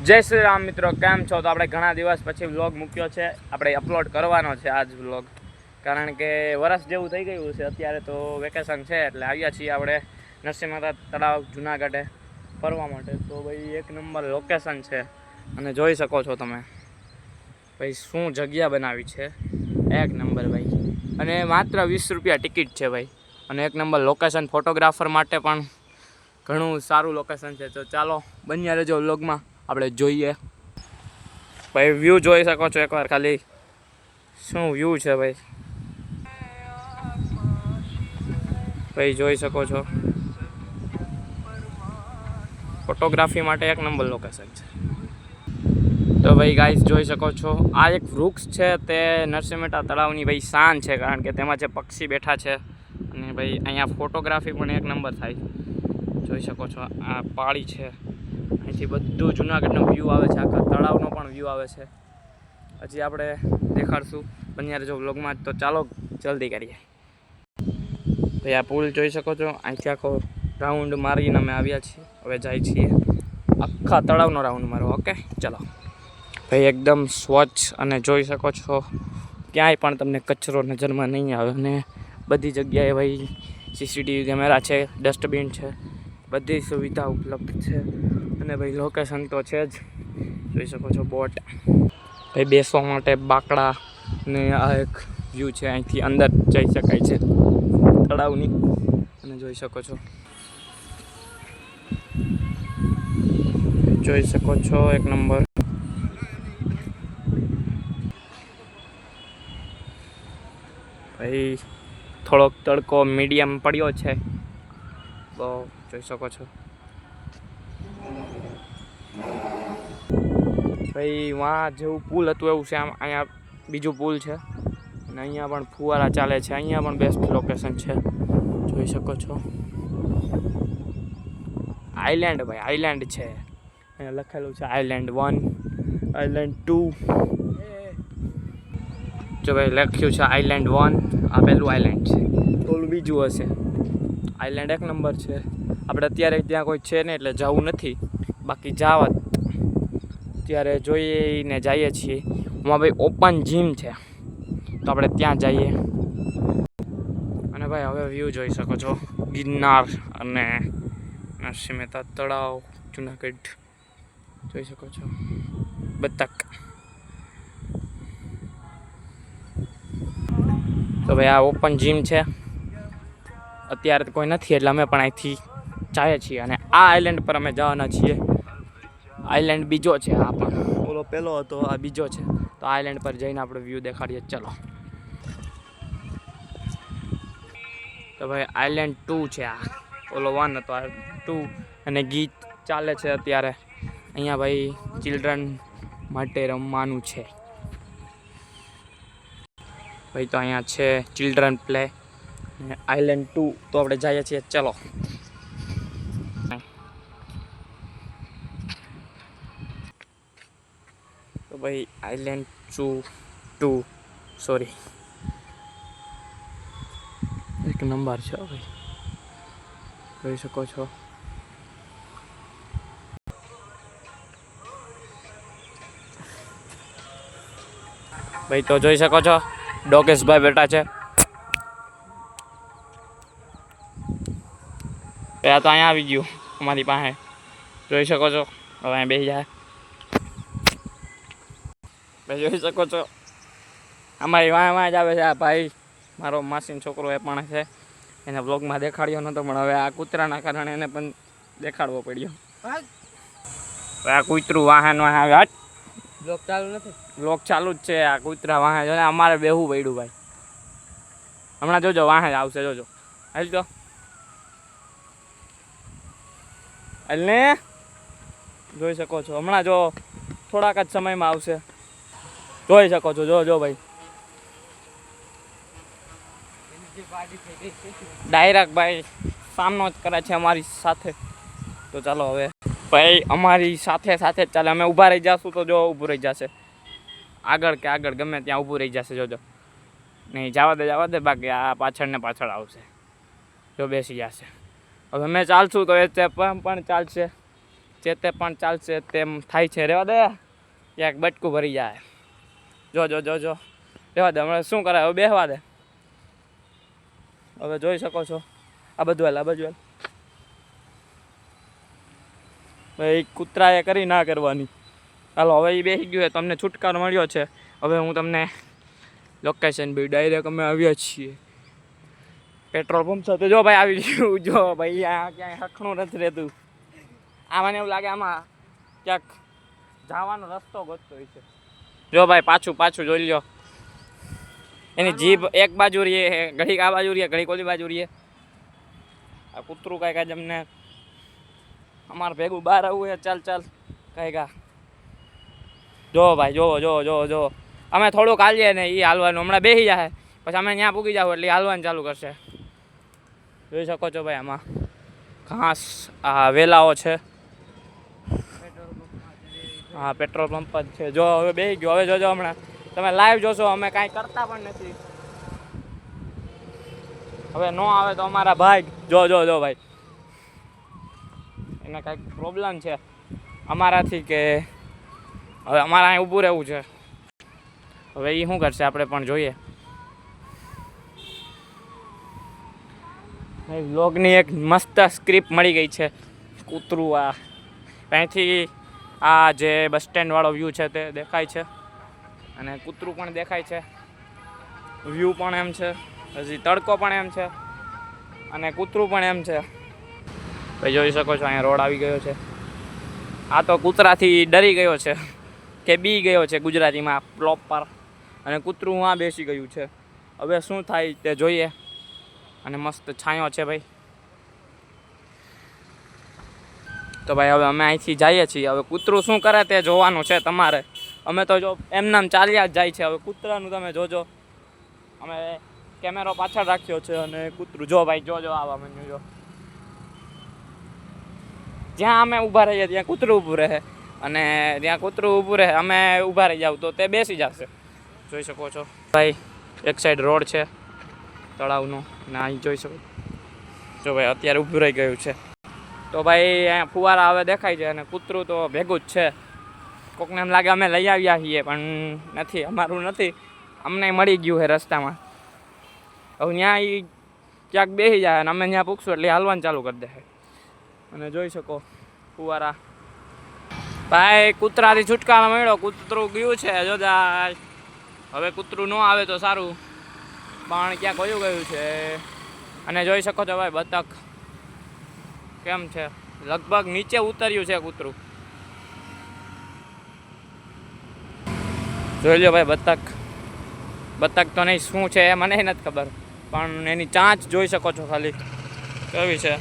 જય શ્રી રામ મિત્રો, કેમ છો? તો આપણે ઘણા દિવસ પછી વ્લોગ મૂક્યો છે. આપણે અપલોડ કરવાનો છે આજ વ્લોગ, કારણ કે વરસ જેવું થઈ ગયું છે. અત્યારે તો વેકેશન છે એટલે આવ્યા છીએ આપણે નરસિંહ મહેતા તળાવ જુનાગઢે ફરવા માટે. તો ભાઈ એક નંબર લોકેશન છે અને જોઈ શકો છો તમે ભાઈ શું જગ્યા બનાવી છે. એક નંબર ભાઈ, અને માત્ર 20 રૂપિયા ટિકિટ છે ભાઈ, અને એક નંબર લોકેશન. ફોટોગ્રાફર માટે પણ ઘણું સારું લોકેશન છે. તો ચાલો બન્યા રહેજો વ્લોગમાં, આપણે જોઈએ. ભાઈ વ્યૂ જોઈ શકો છો એકવાર ખાલી, શું વ્યૂ છે ભાઈ. ભાઈ જોઈ શકો છો, ફોટોગ્રાફી માટે એક નંબર લોકેશન છે. તો ભાઈ ગાઈસ જોઈ શકો છો, આ એક વૃક્ષ છે તે નરસિંહ મહેતા તળાવની ભાઈ શાન છે, કારણ કે તેમાં જે પક્ષી બેઠા છે. અને ભાઈ અહીંયા ફોટોગ્રાફી પણ એક નંબર થાય. જોઈ શકો છો આ પાળી છે, અહીંથી બધું જુનાગઢનો વ્યૂ આવે છે, આખા તળાવનો પણ વ્યૂ આવે છે. હજી આપણે દેખાડશું બન્યા રહેજો વ્લોગમાં. તો ચાલો જલ્દી કરીએ. ભાઈ આ પુલ જોઈ શકો છો, અહીંથી આખો રાઉન્ડ મારીને અમે આવ્યા છીએ. હવે જાય છીએ આખા તળાવનો રાઉન્ડ મારો. ઓકે ચલો ભાઈ, એકદમ સ્વચ્છ અને જોઈ શકો છો ક્યાંય પણ તમને કચરો નજરમાં નહીં આવે. અને બધી જગ્યાએ ભાઈ સીસીટીવી કેમેરા છે, ડસ્ટબિન છે, બધી સુવિધા ઉપલબ્ધ છે. અને ભાઈ લોકેશન તો છે જ, જોઈ શકો છો બોટ, ભાઈ બેસવા માટે બાકડા. ને આ એક વ્યૂ છે, અહીંથી અંદર જઈ શકાય છે તળાવની. અને જોઈ શકો છો, જોઈ શકો છો એક નંબર. ભાઈ થોડોક તડકો મીડિયમ પડ્યો છે, તો જોઈ શકો છો. ભાઈ વાં જેવું પુલ હતું એવું છે, આમ અહીંયા બીજું પુલ છે. અને અહીંયા પણ ફુવારા ચાલે છે. અહીંયા પણ બેસ્ટ લોકેશન છે, જોઈ શકો છો. આઈલેન્ડ ભાઈ આઈલેન્ડ છે, અહીંયા લખેલું છે આઈલેન્ડ 1, આઈલેન્ડ 2. જો ભાઈ લખ્યું છે આઈલેન્ડ 1, આ પહેલું આઈલેન્ડ છે, ઓલું બીજું હશે. આઈલેન્ડ એક નંબર છે. આપણે અત્યારે ત્યાં કોઈ છે ને એટલે જવું નથી, બાકી જવા ત્યારે જોઈને જઈએ છીએ. એમાં ભાઈ ઓપન જીમ છે, તો આપણે ત્યાં જઈએ. અને ભાઈ હવે વ્યૂ જોઈ શકો છો ગિરનાર અને નરસિંહ મહેતા તળાવ જુનાગઢ, જોઈ શકો છો. બતક. તો ભાઈ આ ઓપન જીમ છે, અત્યારે કોઈ નથી એટલે અમે પણ અહીંથી જઈએ છીએ. અને આ આઈલેન્ડ પર અમે જવાના છીએ. આઈલેન્ડ બીજો છે, આ પણ ઓલો પહેલો હતો, આ બીજો છે. તો આઈલેન્ડ પર જઈને આપણે વ્યૂ દેખાડીએ. ચલો તો ભાઈ આઈલેન્ડ 2 છે આ, ઓલો 1 હતો, આ 2. અને ગીત ચાલે છે અત્યારે અહીંયા ભાઈ, ચિલ્ડ્રન માટે રમવાનું છે ભાઈ. તો અહીંયા છે ચિલ્ડ્રન પ્લે. આઈલેન્ડ 2 તો આપણે જઈએ છીએ. ચલો તો ભાઈ આઈલેન્ડ 2 સોરી, એક નંબર છે ભાઈ, જોઈ શકો છો. ભાઈ તો જોઈ શકો છો ડોકેશભાઈ બેઠા છે. આ તો અહીંયા આવી ગયું અમારી પાસે, જોઈ શકો છો. હવે અહીંયા બેસી જાય ભાઈ, જોઈ શકો છો. અમારી વાંય જ આવે છે આ ભાઈ, મારો માસીનો છોકરો એ પણ છે. એને બ્લોગમાં દેખાડ્યો નહોતો, પણ હવે આ કૂતરાના કારણે એને પણ દેખાડવો પડ્યો. આ કૂતરું વાહન આવે. હટ, બ્લોગ ચાલુ નથી. બ્લોગ ચાલુ જ છે. આ કૂતરા વાહન જો ને, અમારે બેહવું પડ્યું ભાઈ. હમણાં જોજો વાહન આવશે, જોજો. હાલ તો એટલે જોઈ શકો છો, હમણાં જો થોડાક જ સમયમાં આવશે. જોઈ શકો છો, જો ભાઈ ડાયરેક્ટ ભાઈ સામનો જ કરે છે અમારી સાથે. તો ચાલો હવે ભાઈ અમારી સાથે સાથે જ ચાલે. અમે ઊભા રહી જશું તો જો ઊભું રહી જશે, આગળ કે આગળ ગમે ત્યાં ઊભું રહી જશે. જોજો, નહીં જવા દે, બાકી આ પાછળ ને પાછળ આવશે. જો બેસી જશે. હવે અમે ચાલશું તો એ પણ ચાલશે. ચેતે પણ ચાલશે તેમ થાય છે. રહેવા દે, ક્યાંક બટકું ભરી જાય. જો જો જો જો રહેવા દે, હમણાં શું કરાય, હવે બેહવા દે. હવે જોઈ શકો છો આ બધું હાલ, આ બાજુ હાલ. ભાઈ કૂતરાએ કરી ના કરવાની. હાલો હવે એ બેસી ગયું, તમને છુટકારો મળ્યો છે. હવે હું તમને લોકેશન બી ડાયરેક્ટ અમે આવ્યા છીએ પેટ્રોલ પંપ સાથે. જો ભાઈ આવી ગયું. જો ભાઈ આ ક્યાંય હખણું નથી રહેતું. આ મને એવું લાગે આમાં ક્યાંક જવાનો રસ્તો ગોતતો હોય છે. જો ભાઈ પાછું પાછું જોઈ લ્યો, એની જીભ એક બાજુ રહીએ, ઘડીક આ બાજુ રહીએ, ઘડીક ઓલી બાજુ રહીએ. આ કૂતરું કાંઈક આજે અમને અમારે ભેગું બહાર આવવું છે. ચાલ ચાલ કાંઈક. જો ભાઈ જો જો જો જો અમે થોડુંક હાલીએ ને એ હાલવાનું હમણાં બેસી જાય, પછી અમે ત્યાં પૂગી જાવ એટલે હાલવાનું ચાલુ કરશે. જોઈ શકો છો ભાઈ આમાં ઘાસ આ વેલાઓ છે. હા પેટ્રોલ પંપ જ છે. જો હવે બેસી ગયો. હવે જોજો હમણાં તમે લાઈવ જોશો, અમે કાંઈ કરતા પણ નથી. હવે ન આવે તો અમારા ભાઈ જો જો જો ભાઈ એને કાંઈક પ્રોબ્લેમ છે અમારાથી, કે હવે અમારે અહીં ઊભું રહેવું છે. હવે એ શું કરશે આપણે પણ જોઈએ. વ્લોગની એક મસ્ત સ્ક્રિપ્ટ મળી ગઈ છે. કૂતરું આ અહીંથી આ જે બસ સ્ટેન્ડવાળો વ્યૂ છે તે દેખાય છે, અને કૂતરું પણ દેખાય છે. વ્યૂ પણ એમ છે, હજી તડકો પણ એમ છે, અને કૂતરું પણ એમ છે. ભાઈ જોઈ શકો છો અહીંયા રોડ આવી ગયો છે. આ તો કૂતરાથી ડરી ગયો છે કે બી ગયો છે ગુજરાતીમાં પ્રોપર, અને કૂતરું આ બેસી ગયું છે. હવે શું થાય તે જોઈએ. અને મસ્ત છાંયો છે ભાઈ. તો ભાઈ હવે અમે અહીંથી જઈએ છીએ. હવે કૂતરું શું કરે તે જોવાનું છે તમારે. અમે તો જો એમનામ ચાલ્યા જ જાય છે. હવે કૂતરાનું તમે જોજો. અમે કેમેરો પાછળ રાખ્યો છે, અને કૂતરું જો ભાઈ જોજો આવા મને જો. જ્યાં અમે ઊભા રહીએ ત્યાં કૂતરું ઊભું રહે, અને ત્યાં કૂતરું ઊભું રહે અમે ઊભા રહી જાવ તો તે બેસી જશે. જોઈ શકો છો ભાઈ એક સાઈડ રોડ છે તળાવનો, ને અહીં જોઈ શકો જો ભાઈ અત્યારે ઊભું રહી ગયું છે. તો ભાઈ અહીંયા ફુવારા હવે દેખાય છે, અને કૂતરું તો ભેગું જ છે. કોકને એમ લાગે અમે લઈ આવ્યા છીએ, પણ નથી, અમારું નથી. અમને મળી ગયું છે રસ્તામાં. હવે ત્યાં એ ક્યાંક બેસી જાય અને અમે ત્યાં પૂછશું એટલે હાલવાનું ચાલુ કરી દે. અને જોઈ શકો ફુવારા. ભાઈ કૂતરાથી છુટકારો મળ્યો. કૂતરું ગયું છે જો જાય. હવે કૂતરું ન આવે તો સારું, પણ ક્યાંક વયું ગયું છે. અને જોઈ શકો છો ભાઈ બતક કેમ છે, લગભગ નીચે ઉતર્યું છે કૂતરું. જોઈ લો ભાઈ બતક. બતક તો નહીં શું છે એ મને નથી ખબર, પણ એની ચાંચ જોઈ શકો છો ખાલી કેવી છે.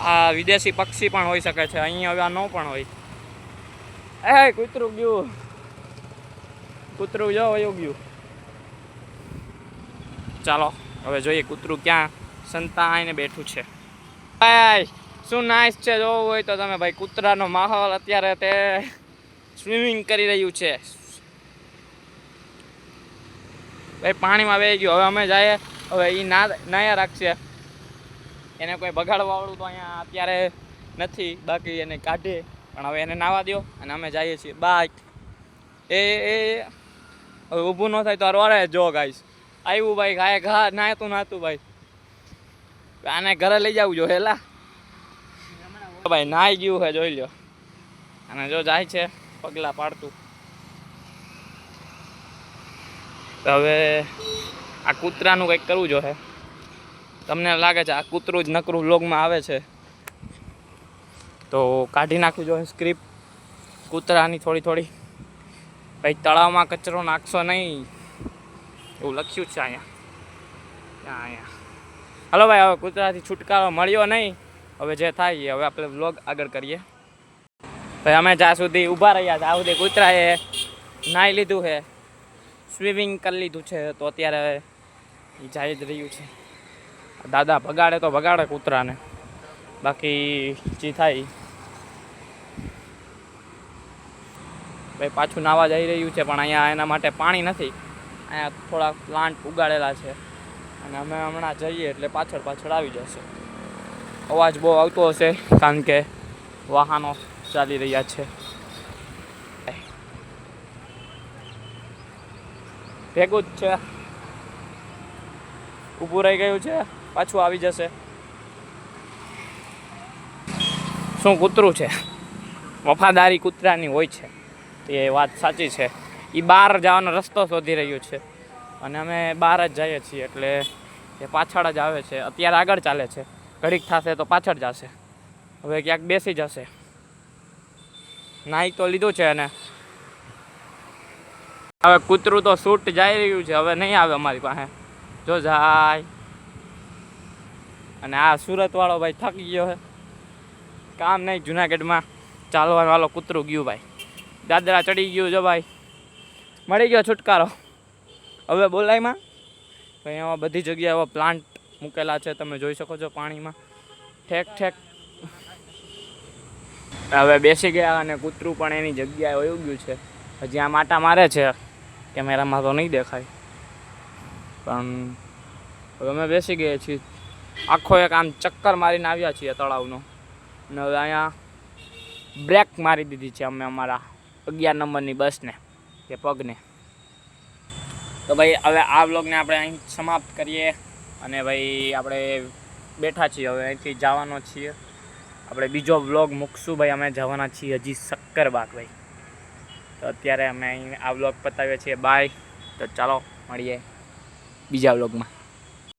આ વિદેશી પક્ષી પણ હોઈ શકે છે, અહીં હવે આ ન પણ હોય. એ કૂતરું ગયું, કૂતરું જો વયું ગયું. ચાલો હવે જોઈએ કૂતરું ક્યાં સંતાઈને બેઠું છે. ભાઈ શું નાઈસ છે, જોવું હોય તો તમે ભાઈ કૂતરાનો માહોલ અત્યારે તે સ્વિમિંગ કરી રહ્યું છે ભાઈ, પાણીમાં વહી ગયો. હવે અમે જઈએ, હવે એ નાયા રાખશે. એને કોઈ બગાડવાવાળું તો અહીંયા અત્યારે નથી, બાકી એને કાઢે. પણ હવે એને નાવા દો અને અમે જઈએ છીએ બાય. એ હવે ઊભું ન થાય તો રોડે જો ગાઈશ આવ્યું ભાઈ, ગાય ઘા નાતું ભાઈ. આને ઘરે લઈ જવું જો હેલા ભાઈ. નાઈ ગયું છે જોઈ લો, અને જો જાય છે પગલા પાડતું. હવે આ કૂતરાનું કંઈક કરવું જોઈએ. તમને લાગે છે આ કૂતરું જ નકરું વ્લોગમાં આવે છે, તો કાઢી નાખવું જોઈએ સ્ક્રિપ્ટ કૂતરાની થોડી. ભાઈ તળાવમાં કચરો નાખશો નહીં એવું લખ્યું છે અહીંયા. હલો ભાઈ હવે કૂતરાથી છુટકારો મળ્યો નહીં. હવે જે થાય હવે આપણે વ્લોગ આગળ કરીએ. ભાઈ અમે જ્યાં સુધી ઊભા રહ્યા ત્યાં સુધી કૂતરાએ નાહી લીધું છે, સ્વિમિંગ કરી લીધું છે. તો અત્યારે એ જાય જ રહ્યું છે. દાદા ભગાડે તો ભગાડે કૂતરાને, બાકી જે થાય. ભાઈ પાછું નાવા જઈ રહ્યું છે, પણ અહીંયા એના માટે પાણી નથી. અહીંયા થોડા પ્લાન્ટ ઉગાડેલા છે, અને અમે હમણાં જઈએ એટલે પાછળ આવી જશે. અવાજ બહુ આવતો હશે કારણ કે વાહનો ચાલી રહ્યા છે. ભેગું જ છે, ઊભું રહી ગયું છે, પાછું આવી જશે. શું કૂતરું છે, વફાદારી કૂતરાની હોય છે, એ વાત સાચી છે. એ બહાર જવાનો રસ્તો શોધી રહ્યું છે અને અમે બહાર જ જઈએ છીએ, એટલે એ પાછળ જ આવે છે. અત્યારે આગળ ચાલે છે, ઘડીક થશે તો પાછળ જશે. હવે ક્યાંક બેસી જશે. નાહી તો લીધું છે અને હવે કૂતરું તો શૂટ જઈ રહ્યું છે, હવે નહીં આવે અમારી પાસે. જો જાય. અને આ સુરતવાળો ભાઈ થકી ગયો છે, કામ નહીં જુનાગઢમાં ચાલવાનું. વાળો કૂતરું ગયું ભાઈ, દાદરા ચડી ગયું. જો ભાઈ મળી ગયો છુટકારો. હવે બોલાયમાં ભાઈ એમાં બધી જગ્યાએ એવા પ્લાન્ટ મૂકેલા છે, તમે જોઈ શકો છો પાણીમાં ઠેક ઠેક. હવે બેસી ગયા અને કૂતરું પણ એની જગ્યાએ વયું ગયું છે. હજી આ માટા મારે છે, કેમેરામાં તો નહીં દેખાય, પણ હવે અમે બેસી ગયા છીએ. આખો એક આમ ચક્કર મારીને આવ્યા છીએ તળાવનો, અને હવે અહીંયા બ્રેક મારી દીધી છે અમે અમારા 11 નંબરની બસને કે પગને. તો ભાઈ હવે આ વ્લોગને આપણે અહીં સમાપ્ત કરીએ. અને ભાઈ આપણે બેઠા છીએ, હવે અહીંથી જવાનો છીએ. આપણે બીજો વ્લોગ મૂકશું ભાઈ. અમે જવાના છીએ હજી શક્કરબાગ ભાઈ. તો અત્યારે અમે અહીં આ વ્લોગ પતાવીએ છીએ. બાય. તો ચાલો મળીએ બીજા વ્લોગમાં.